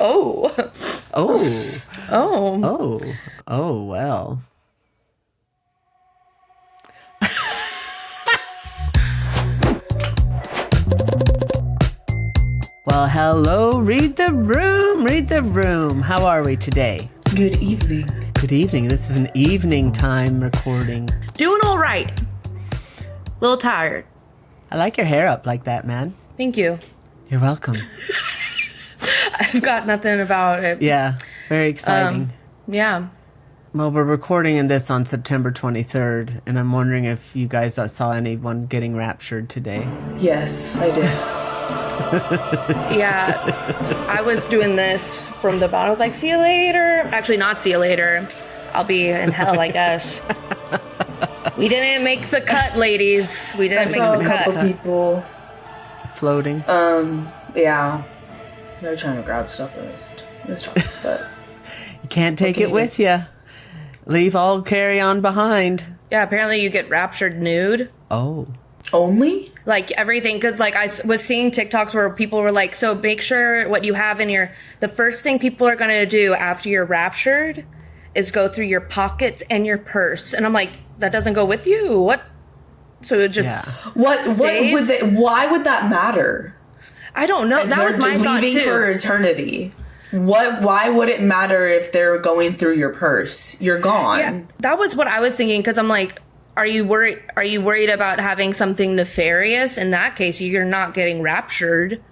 Oh. Oh. Oh. Oh. Oh, well. Well, hello. Read the room. Read the room. How are we today? Good evening. Good evening. This is an evening time recording. Doing all right. A little tired. I like your hair up like that, man. Thank you. You're welcome. I've got nothing about it. Yeah, very exciting. Yeah. Well, we're recording this on September 23rd, and I'm wondering if you guys saw anyone getting raptured today. Yes, I did. Yeah. I was doing this from the bottom. I was like, see you later. Actually, not see you later. I'll be in hell, I guess. We didn't make the cut, ladies. We didn't make the cut. I saw a couple people Floating. yeah. They were trying to grab stuff. It was tough, but You can't take it with you. Leave all carry-on behind. Yeah, apparently you get raptured nude. Oh. only? Like everything, because like I was seeing TikToks where people were like, so make sure what you have in the first thing people are going to do after you're raptured is go through your pockets and your purse. And I'm like, that doesn't go with you? What? So it just What stays? why would that matter? I don't know. That was my thought leaving too. for eternity. Why would it matter if they're going through your purse? You're gone. Yeah, that was what I was thinking, because I'm like, are you worried about having something nefarious? In that case, you're not getting raptured.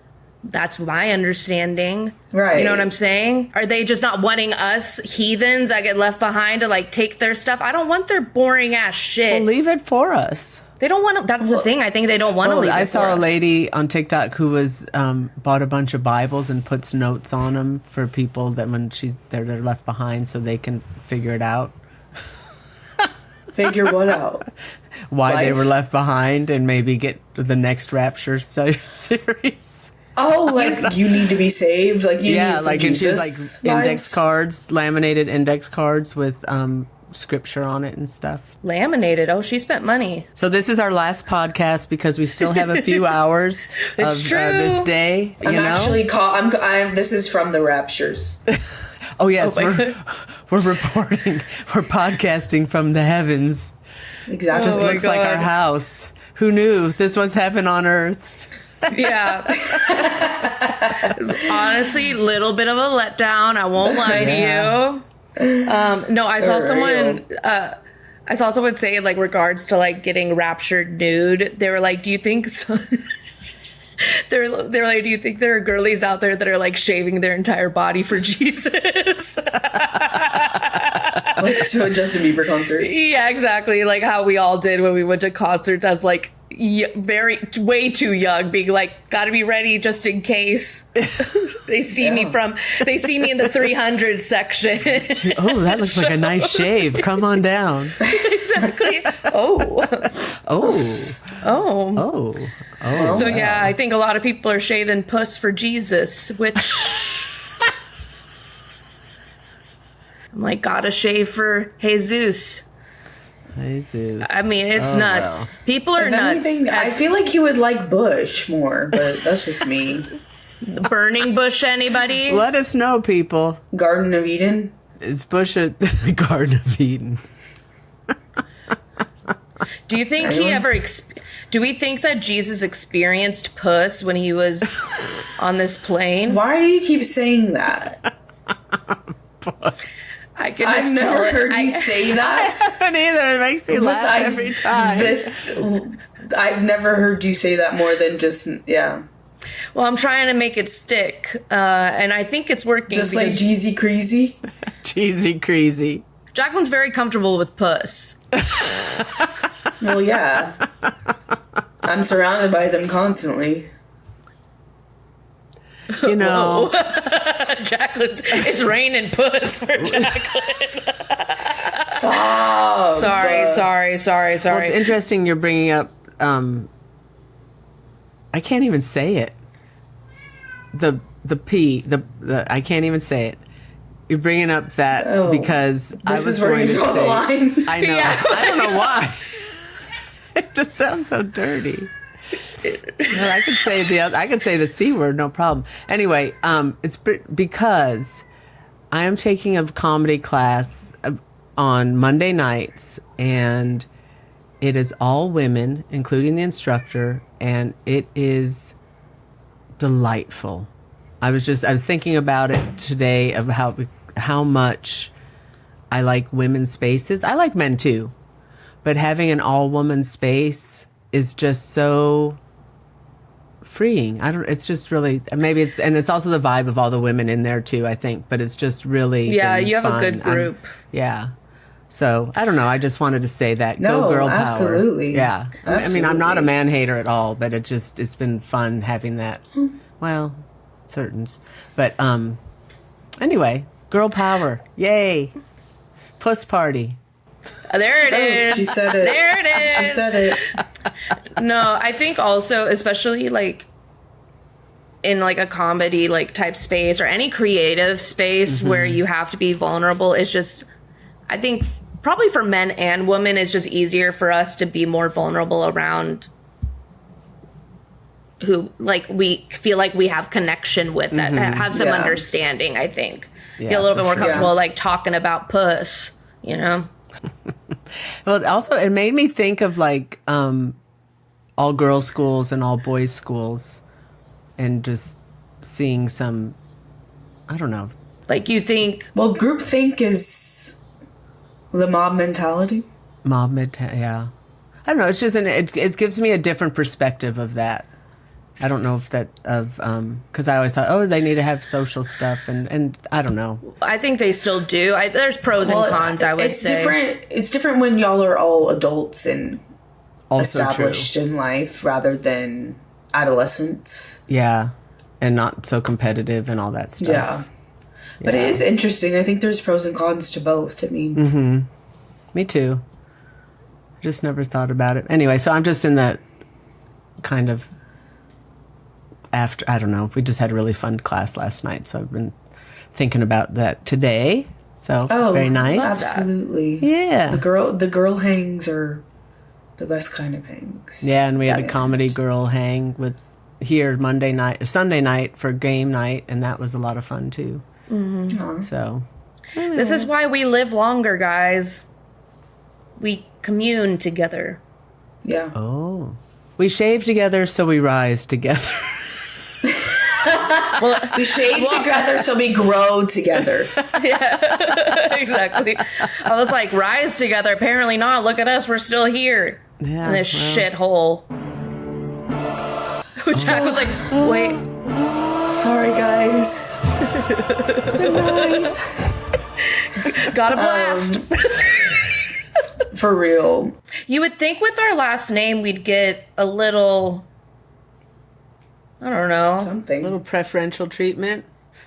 That's my understanding. Right. You know what I'm saying? Are they just not wanting us heathens that get left behind to like take their stuff? I don't want their boring ass shit. Well, leave it for us. They don't want to. That's the thing. I think they don't want to leave it I saw for a us. lady on TikTok who was bought a bunch of Bibles and puts notes on them for people that when they're left behind so they can figure it out. Figure what out? Why they Life? were left behind and maybe get the next Rapture series. Oh, like you need to be saved. Like you need some and she has Jesus like index vibes? cards, laminated index cards with scripture on it and stuff. Laminated. Oh, she spent money. So this is our last podcast because we still have a few hours of true. this day. I'm actually I'm this is from the Raptures. Oh yes, Oh, we're reporting. We're podcasting from the heavens. Exactly. Just my looks like our God. house. Who knew this was heaven on earth? Yeah. Honestly, little bit of a letdown. I won't lie to you. No, I saw someone. I saw someone say like regards to like getting raptured nude. They were like, "Do you think?" So- they're like, "Do you think there are girlies out there that are like shaving their entire body for Jesus?" Like to a Justin Bieber concert. Yeah, exactly. Like how we all did when we went to concerts as like way too young, being like, gotta be ready just in case they see me in the 300 section. Oh, that looks like a nice shave. Come on down. Exactly. Oh. So yeah, I think a lot of people are shaving puss for Jesus, which I'm like, gotta shave for Jesus. Jesus. I mean, it's nuts. Well. People are If nuts. anything, I feel like you would like Bush more, but that's just me. Burning bush, anybody? Let us know, people. Garden of Eden. Is Bush at the Garden of Eden? Do you think he ever? Do we think that Jesus experienced puss when he was on this plane? Why do you keep saying that? Puss. I can I've just never tell heard you say that. Neither. It makes me laugh every time. I've never heard you say that more than just Well, I'm trying to make it stick, and I think it's working. just like because Jeezy Crazy. Cheesy crazy. Jacquelyn's very comfortable with puss. Well, yeah. I'm surrounded by them constantly. You know, Jacquelyn's. It's raining puss for Jacquelyn. Stop. Sorry. well, it's interesting you're bringing up. I can't even say it. The P. The I can't even say it. You're bringing up that because I This was is where going you to draw the say. line. I know. Yeah. I don't know why. It just sounds so dirty. Well, I could say the C word, no problem. Anyway, it's because I am taking a comedy class on Monday nights, and it is all women, including the instructor, and it is delightful. I was thinking about it today of how much I like women's spaces. I like men too, but having an all-woman space is just so freeing. It's just really, and it's also the vibe of all the women in there too, I think, but it's just really been you have fun. a good group. Yeah. So I don't know. I just wanted to say that. No, Go girl absolutely. power. Yeah. Absolutely. I mean, I'm not a man hater at all, but it's been fun having that. Well, certains. But anyway, girl power. Yay. Puss party. There it is. She said it. There it is. She said it. No, I think also, especially like in like a comedy like type space or any creative space where you have to be vulnerable, it's just, I think probably for men and women, it's just easier for us to be more vulnerable around who like we feel like we have connection with, that have some understanding, I think. Feel a little bit more comfortable like talking about puss, you know? Well, also, it made me think of like all girls schools and all boys schools, and just seeing some, I don't know. Like you think. Well, groupthink is the mob mentality. Yeah. I don't know. It's just it gives me a different perspective of that. I don't know if because I always thought, they need to have social stuff, and I don't know. I think they still do. There's pros and cons, I would say. It's different when y'all are all adults and Also established in life rather than adolescents. Yeah, and not so competitive and all that stuff. Yeah. But it is interesting. I think there's pros and cons to both. I mean, Me too. I just never thought about it. Anyway, so I'm just in that kind of after, I don't know, we just had a really fun class last night, so I've been thinking about that today. So it's very nice. Absolutely. Yeah. The girl hangs are the best kind of hangs. Yeah, and we had a comedy girl hang with here Sunday night for game night, and that was a lot of fun too. So This is why we live longer, guys. We commune together. Yeah. Oh. We shave together, so we rise together. Well, we shave together, so we grow together. Yeah, exactly. I was like, rise together. Apparently not. Look at us. We're still here. Yeah, In this shithole. Jack was like, wait. Sorry, guys. It's been nice. Got a blast. For real. You would think with our last name we'd get a little, I don't know. Something. A little preferential treatment.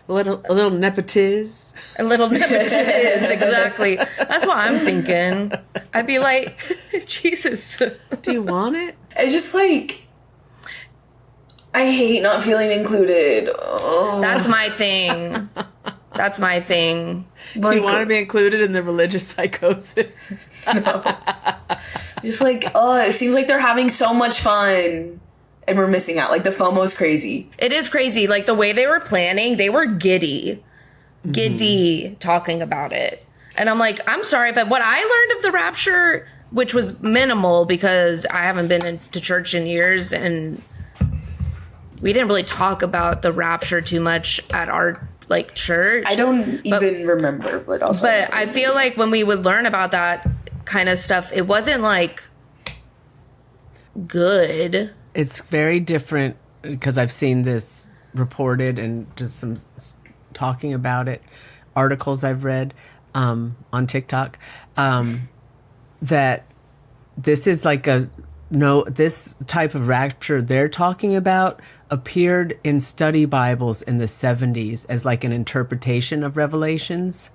A little nepotism. A little nepotism, exactly. That's what I'm thinking. I'd be like, Jesus. Do you want it? It's just like, I hate not feeling included. Oh. That's my thing. That's my thing. Like, you want to be included in the religious psychosis? No. Just like, it seems like they're having so much fun and we're missing out. Like, the FOMO's crazy. It is crazy. Like, the way they were planning, they were giddy talking about it. And I'm like, I'm sorry, but what I learned of the Rapture, which was minimal because I haven't been to church in years, and we didn't really talk about the Rapture too much at our church. I don't even remember, but also. But I feel like when we would learn about that kind of stuff, it wasn't good. It's very different because I've seen this reported and just some talking about it, articles I've read on TikTok, that this is this type of rapture they're talking about appeared in study Bibles in the 70s as an interpretation of Revelations,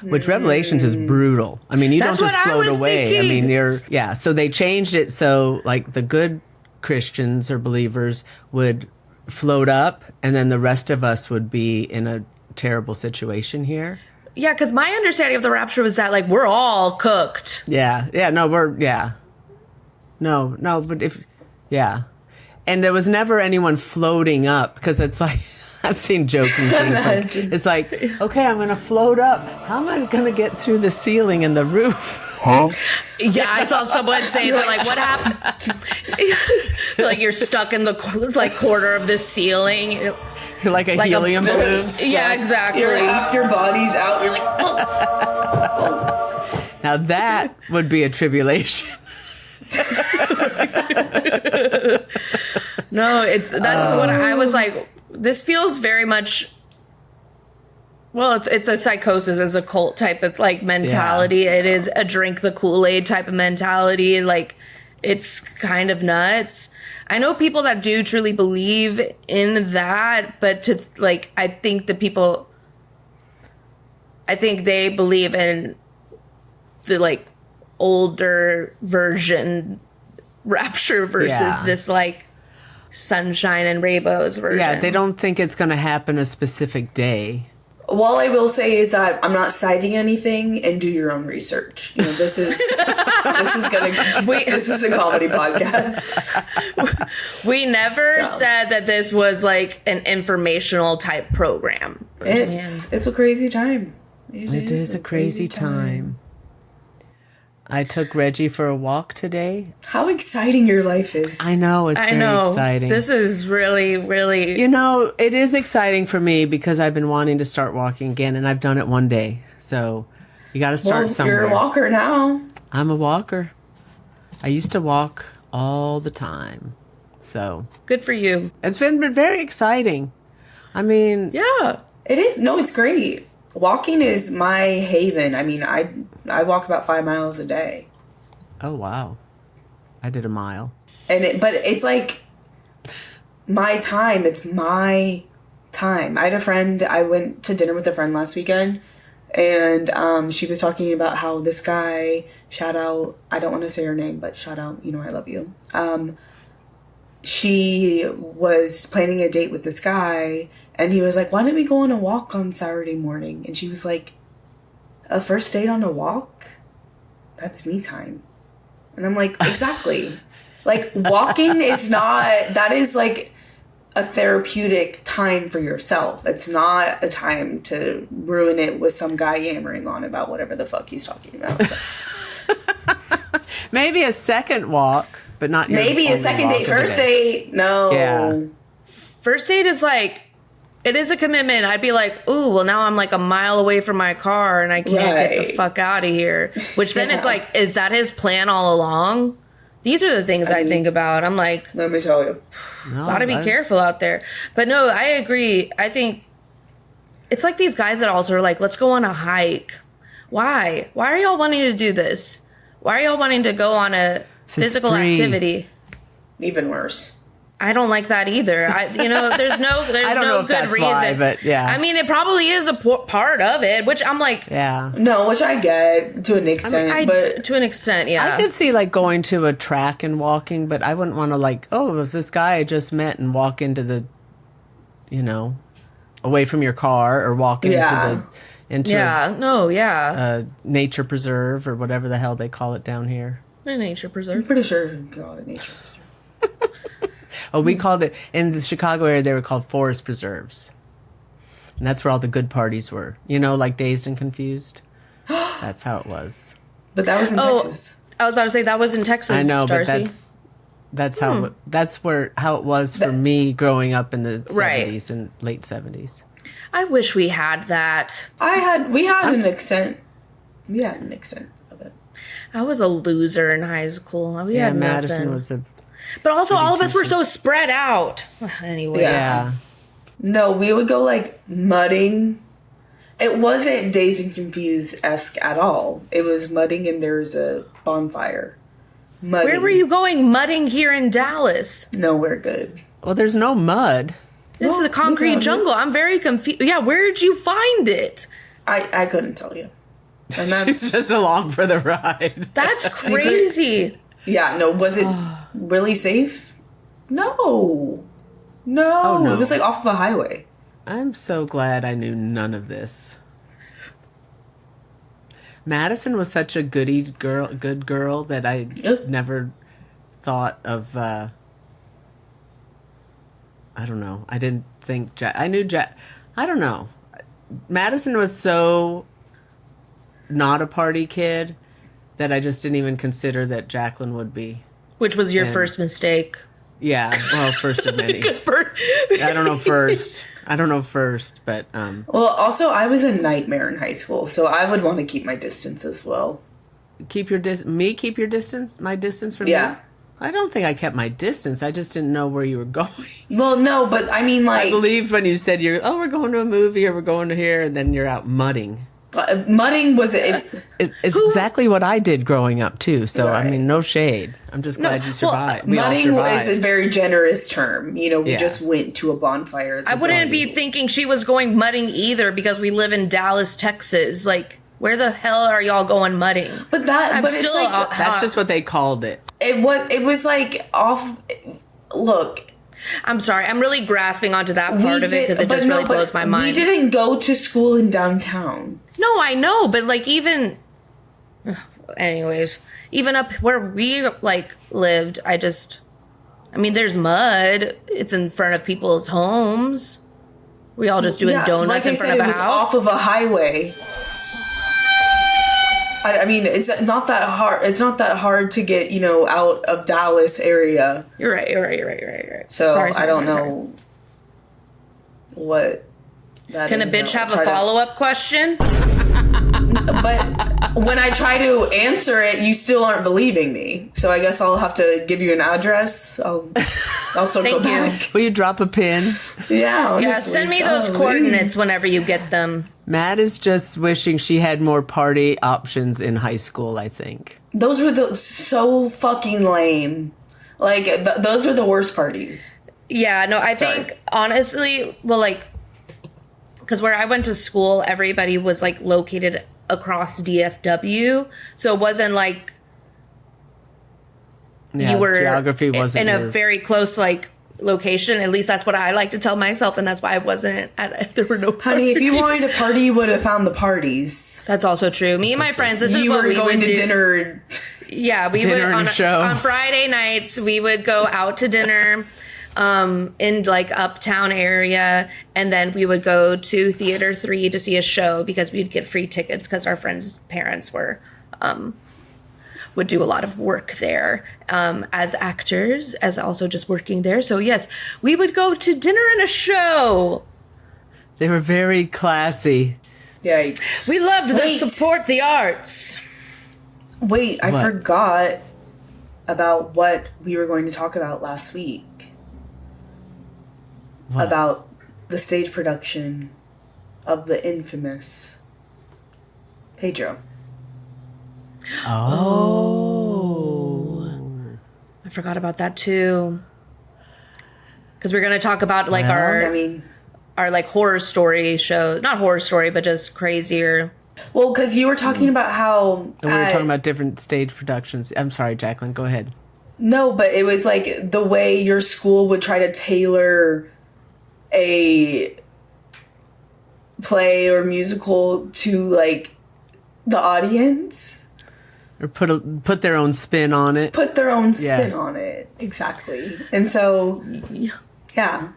which Revelations is brutal. I mean, That's don't just float away. Thinking. I mean, so they changed it so the good Christians or believers would float up and then the rest of us would be in a terrible situation here. Yeah, because my understanding of the Rapture was that we're all cooked. Yeah, no, but And there was never anyone floating up because it's like, I've seen joking things. Like, it's like, okay, I'm going to float up. How am I going to get through the ceiling and the roof? Huh? Yeah, I saw someone say that, like, what happened? Like, you're stuck in the corner of the ceiling. You're like a Like helium balloon. Yeah, exactly. Half your body's out. You're like, Now that would be a tribulation. No, that's what I was like. This feels very much. Well, it's a psychosis, it's a cult type of like mentality. Yeah. It is a drink the Kool-Aid type of mentality. Like, it's kind of nuts. I know people that do truly believe in that, but I think they believe in the like older version Rapture versus this like sunshine and rainbows version. Yeah, they don't think it's going to happen a specific day. all I will say is that I'm not citing anything, and do your own research. You know, this is this is a comedy podcast. We never So. said that this was like an informational type program. It's a crazy time. It is a crazy time. I took Reggie for a walk today. How exciting your life is. I know, it's very exciting. This is really, really. You know, it is exciting for me because I've been wanting to start walking again, and I've done it one day. So you got to start somewhere. You're a walker now. I'm a walker. I used to walk all the time. So Good for you. it's been very exciting. I mean, Yeah. It is. No, it's great. Walking is my haven. I mean, I walk about 5 miles a day. oh, wow. I did a mile. But it's like my time. It's my time. I had a friend. I went to dinner with a friend last weekend, and she was talking about how this guy, shout out, I don't want to say her name, but shout out, you know, I love you. She was planning a date with this guy, and he was like, why don't we go on a walk on Saturday morning? And she was like, a first date on a walk? That's me time. And I'm like, exactly. Like, walking is not, that is like a therapeutic time for yourself. It's not a time to ruin it with some guy yammering on about whatever the fuck he's talking about. Maybe a second walk, but not your Maybe a only second walk date, of the first day. date, no. Yeah. First date is like, it is a commitment. I'd be like, ooh, well, now I'm like a mile away from my car and I can't get the Right. fuck out of here. Which then it's Yeah. like, is that his plan all along? These are the things I think about. I'm like, Let me tell you. No, gotta be careful out there. But no, I agree. I think it's like these guys that also are like, let's go on a hike. Why? Why are y'all wanting to do this? Why are y'all wanting to go on a physical free. activity? Even worse. I don't like that either. There's I no don't know if good that's reason. why, but yeah. I mean, it probably is a part of it, which I'm like, Yeah. No, which I get to an extent, but to an extent, yeah. I could see like going to a track and walking, but I wouldn't want to like, oh, it was this guy I just met and walk into the, you know, away from your car or walk Yeah. into yeah. a nature preserve or whatever the hell they call it down here. A nature I'm preserve. pretty sure you can call it nature preserve. Oh, we called it in the Chicago area. They were called forest preserves, and that's where all the good parties were. You know, like Dazed and Confused. That's how it was. But that was in Oh, Texas. I was about to say that was in Texas, I know, Darcy. but that's how how it was for me growing up in the Right. 70s and late 70s. I wish we had that. We had an extent. We had an extent of it. I was a loser in high school. We Yeah, had Madison nothing. was a But also, all of us were teachers. so spread out. Anyway, yeah. No, we would go like mudding. It wasn't Dazed and Confused-esque at all. It was mudding and there was a bonfire. Mudding. where were you going mudding here in Dallas? Nowhere good. Well, there's no mud. This is No, a concrete yeah, jungle. I'm very confused. Yeah, where did you find it? I couldn't tell you. And It's that's just along for the ride. That's crazy. yeah, no, was it really safe? No. No. Oh, no. It was like off of a highway. I'm so glad I knew none of this. Madison was such a good girl that I Yep. never thought of I don't know. I didn't think I knew I don't know. Madison was so not a party kid that I just didn't even consider that Jacquelyn would be. Which was your first mistake. Yeah, well, first of many. I don't know first, but Well, also I was a nightmare in high school, so I would want to keep my distance as well. keep your distance, my distance from you. Yeah. I don't think I kept my distance. I just didn't know where you were going. Well, no, but I mean, like, I believed when you said we're going to a movie or we're going to here, and then you're out mudding. Mudding was it's exactly what I did growing up too. So Right. I mean, no shade. I'm just glad you survived. We all mudding survived. is a very generous term. You know, we Yeah. just went to a bonfire. I wouldn't be thinking she was going mudding either because we live in Dallas, Texas. Like, where the hell are y'all going mudding? But it's still like That's just what they called it. it was like off. Look, I'm sorry. I'm really grasping onto that part of it because it just really blows my mind. We didn't go to school in downtown. No, I know, but like even anyways, even up where we like lived, I mean there's mud. It's in front of people's homes. We all just doing donuts like in front of a it was house. off of a highway. I mean, it's not that hard. It's not that hard to get, out of Dallas area. You're right. So Sorry, I don't know what that Can a is. bitch have Try a to- follow-up question? But when I try to answer it, you still aren't believing me. So I guess I'll have to give you an address. I'll circle Thank you. back. Will you drop a pin? Yeah, honestly. Yeah, send me those Golly. coordinates whenever you get them. Matt is just wishing she had more party options in high school, I think. Those were so fucking lame. Like, those were the worst parties. Yeah, no, I Sorry. think honestly, well, like, because where I went to school, everybody was like located across DFW, so it wasn't like Yeah, you were geography wasn't in a your- very close like location. At least that's what I like to tell myself, and that's why I wasn't at. There were no parties. Honey, if you wanted to party, you would have found the parties. That's also true. Me and my friends, this is You what were we going would to do. dinner. Yeah, we Dinner would and a show. on Friday nights we would go out to dinner in like uptown area, and then we would go to Theater 3 to see a show because we'd get free tickets because our friends' parents were would do a lot of work there as actors, as also just working there. So yes, we would go to dinner and a show. They were very classy. Yikes. We loved Wait. to support the arts. Wait, I What? forgot about what we were going to talk about last week. What? About the stage production of the infamous Pedro. I forgot about that too. Because we're gonna talk about like I mean, our like horror story show, not horror story, but just crazier. well, because you were talking about how And we were talking about different stage productions. I'm sorry, Jacquelyn, go ahead. No, but it was like the way your school would try to tailor a play or musical to like the audience, Or put their own spin on it. put their own spin Yeah. on it. Exactly. And so, yeah.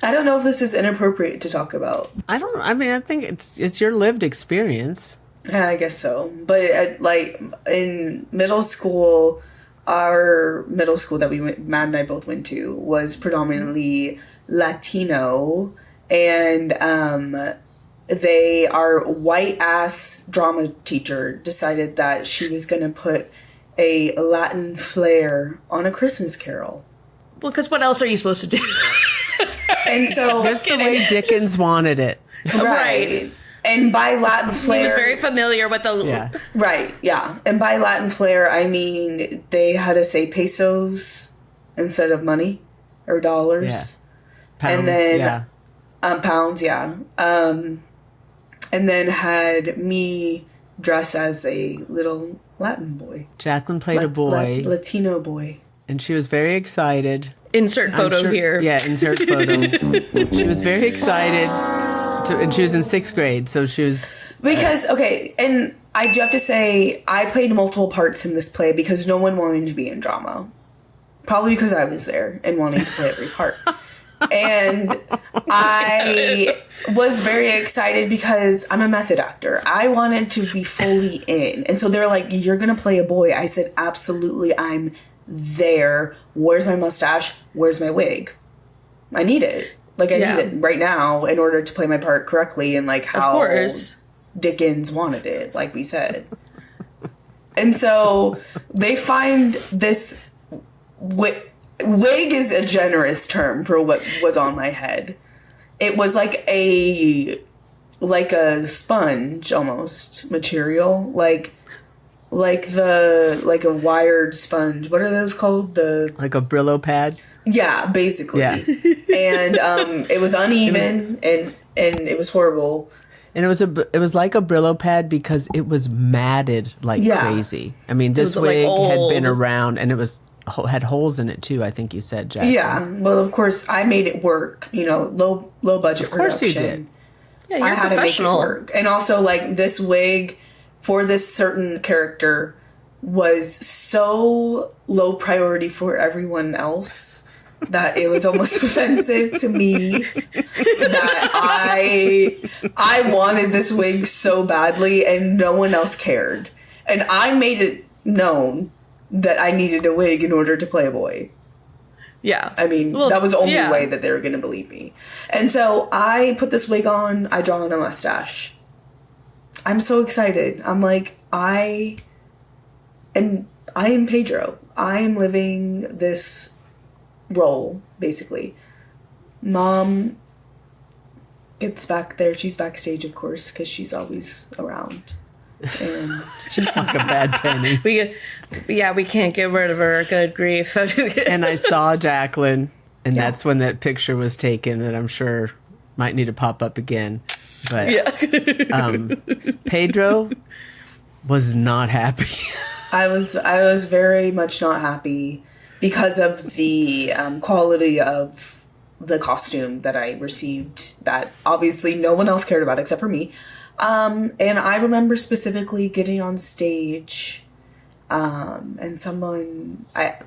I don't know if this is inappropriate to talk about. I don't know. I mean, I think it's your lived experience. Yeah, I guess so. But like in middle school, our middle school that Matt and I both went to was predominantly Latino, and our white ass drama teacher decided that she was going to put a Latin flair on A Christmas Carol. Well, because what else are you supposed to do? And so, That's the way Dickens wanted it. right. And by Latin flair, He was very familiar with the. Yeah. right, yeah. And by Latin flair, I mean they had to say pesos instead of money or dollars. Pounds, And then yeah. pounds, yeah. And then had me dress as a little Latin boy. Jacquelyn played a boy, Latino boy. and she was very excited. Insert photo I'm sure- here. Yeah, insert photo. She was very excited, and she was in 6th grade, so she was. Because, okay, and I do have to say, I played multiple parts in this play because no one wanted to be in drama. Probably because I was there and wanting to play every part. And I was very excited because I'm a method actor. I wanted to be fully in. And so they're like, you're going to play a boy. I said, absolutely, I'm there. Where's my mustache? Where's my wig? I need it. Like, I need it right now in order to play my part correctly and, like, how Dickens wanted it, like we said. And so they find this wig is a generous term for what was on my head. It was like a sponge almost material, like a wired sponge. What are those called? Like a Brillo pad. Yeah, basically. Yeah. And it was uneven and it was horrible. And it was like a Brillo pad because it was matted like crazy. I mean, this wig had been around and it had holes in it too. I think you said, Jacquelyn. Yeah. Well, of course, I made it work. You know, low budget production. Of course you did. Yeah, you're I had to make it work. And also, like, this wig for this certain character was so low priority for everyone else that it was almost offensive to me that I wanted this wig so badly and no one else cared. And I made it known that I needed a wig in order to play a boy. Yeah. I mean, that was the only way that they were going to believe me. And so I put this wig on, I draw on a mustache. I'm so excited. I'm like, I am Pedro. I am living this role, basically. Mom gets back there. She's backstage, of course, because she's always around. And she's like a bad penny. We can't get rid of her. Good grief. And I saw Jacquelyn, and that's when that picture was taken, that I'm sure might need to pop up again. But Pedro was not happy. I was very much not happy because of the quality of the costume that I received that obviously no one else cared about except for me. And I remember specifically getting on stage and someone, I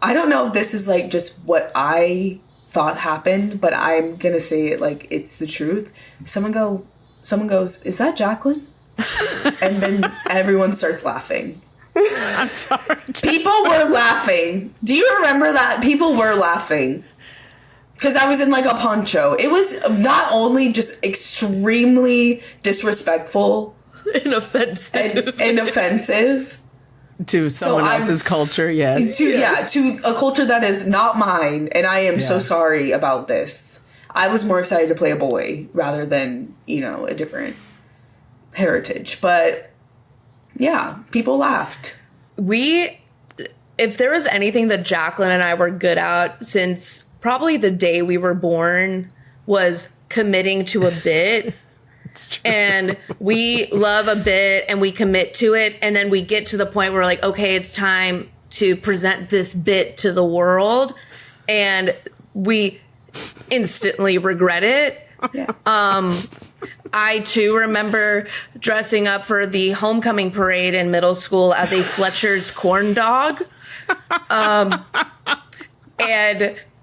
don't know if this is like just what I thought happened, but I'm going to say it like it's the truth. Someone goes, is that Jacquelyn? And then everyone starts laughing. I'm sorry. People were laughing. Do you remember that? People were laughing. Because I was in like a poncho. It was not only just extremely disrespectful and offensive. And offensive. To someone else's culture, yes. To a culture that is not mine. And I am so sorry about this. I was more excited to play a boy rather than, a different heritage. But yeah, people laughed. If there was anything that Jacquelyn and I were good at since probably the day we were born, was committing to a bit. It's true. And we love a bit and we commit to it. And then we get to the point where we're like, okay, it's time to present this bit to the world. And we instantly regret it. Yeah. I too remember dressing up for the homecoming parade in middle school as a Fletcher's corn dog. And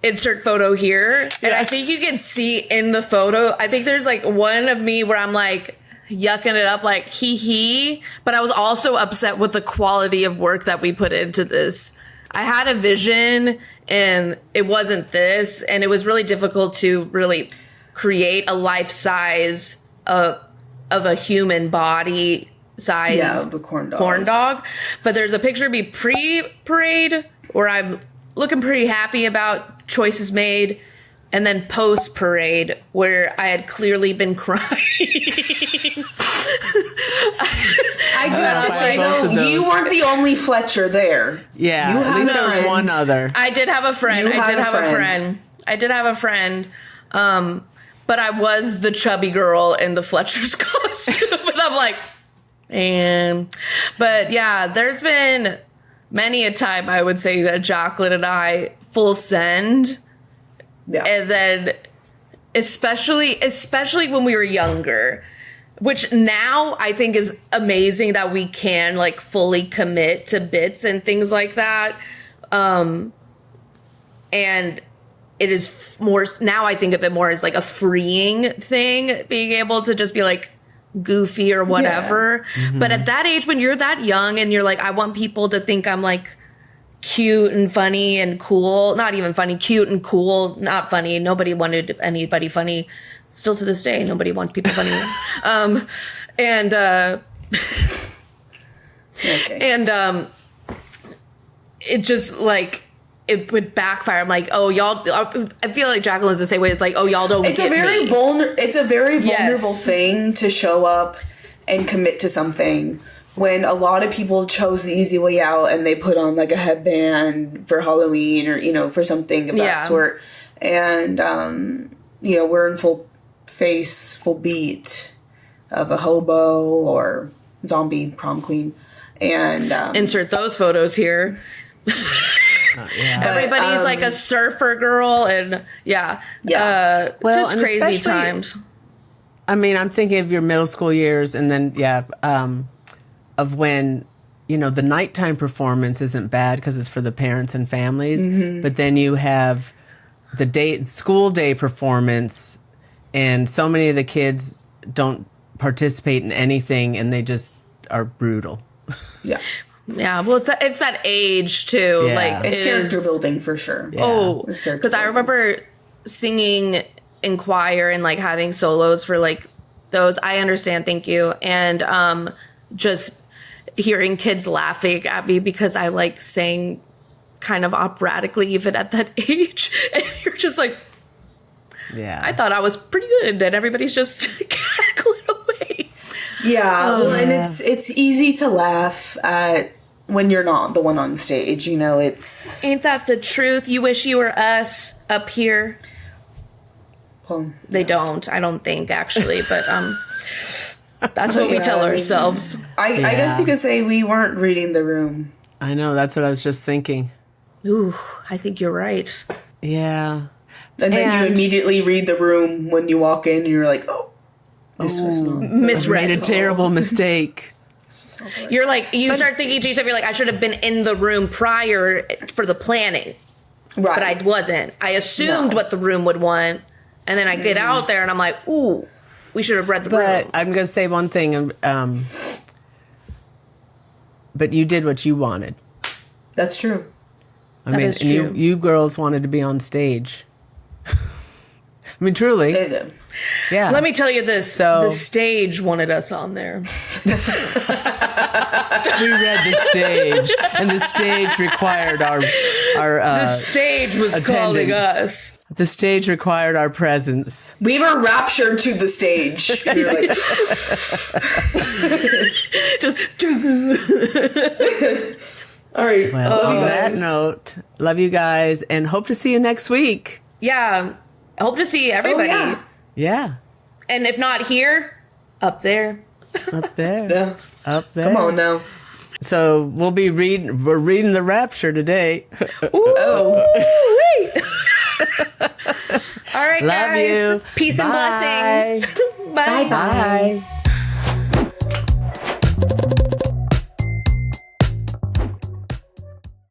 insert photo here. And I think you can see in the photo, I think there's like one of me where I'm like yucking it up like hee. But I was also upset with the quality of work that we put into this. I had a vision and it wasn't this. And it was really difficult to really create a life size of a human body size corn dog. But there's a picture of me pre-parade where I'm looking pretty happy about choices made, and then post-parade where I had clearly been crying. I do have to say, though, you weren't the only Fletcher there. Yeah, at least there was one other. I did have a friend. I did have a friend. But I was the chubby girl in the Fletcher's costume. And I'm like, man. But yeah, there's been many a time I would say that Jacquelyn and I full send. Yeah. And then especially when we were younger, which now I think is amazing that we can like fully commit to bits and things like that. And it is more, now I think of it more as like a freeing thing, being able to just be like goofy or whatever. But at that age, when you're that young and you're like, I want people to think I'm like cute and funny and cool, not even funny, cute and cool, not funny. Nobody wanted anybody funny. Still to this day, nobody wants people funny. It just like, it would backfire. I'm like, oh, y'all, I feel like Jacquelyn's the same way. It's like, oh, y'all don't get me. It's a very vulnerable thing to show up and commit to something when a lot of people chose the easy way out and they put on like a headband for Halloween or, you know, for something of that sort. And, you know, we're in full beat of a hobo or zombie prom queen. And insert those photos here. Everybody's like a surfer girl, and well, just and crazy times. I mean, I'm thinking of your middle school years, and then of when, you know, the nighttime performance isn't bad because it's for the parents and families, but then you have the school day performance, and so many of the kids don't participate in anything, and they just are brutal. Yeah, well, it's that age too. Yeah. Like it's character building for sure. Yeah. Oh, because I remember singing in choir and like having solos for like those. I understand, thank you, and just hearing kids laughing at me because I like sang kind of operatically even at that age, and you're just like, I thought I was pretty good, and everybody's just cackling away. And it's easy to laugh at when you're not the one on stage, you know. It's ain't that the truth? You wish you were us up here. Well, they don't. I don't think actually, but that's what we tell ourselves. I guess you could say we weren't reading the room. I know, that's what I was just thinking. Ooh, I think you're right. Yeah. And then you immediately read the room when you walk in, and you're like, oh, this was not misread. Made a terrible mistake. You're like, you start thinking to yourself, you're like, I should have been in the room prior for the planning. Right. But I wasn't. I assumed what the room would want. And then I get out there and I'm like, ooh, we should have read the room. But I'm going to say one thing. But you did what you wanted. That's true. I mean, and you girls wanted to be on stage. I mean, truly. They did. Yeah. Let me tell you this. So, the stage wanted us on there. We read the stage, and the stage required our the stage was attendance. calling us. The stage required our presence. We were raptured to the stage. We were like, just all right. Well, on that note, love you guys, and hope to see you next week. Yeah. I hope to see everybody. Oh, yeah. And if not here, up there. Up there. Yeah. Up there. Come on now. So we're reading the Rapture today. Ooh. Oh. All right, love guys. you. Peace Bye. and blessings. Bye. Bye.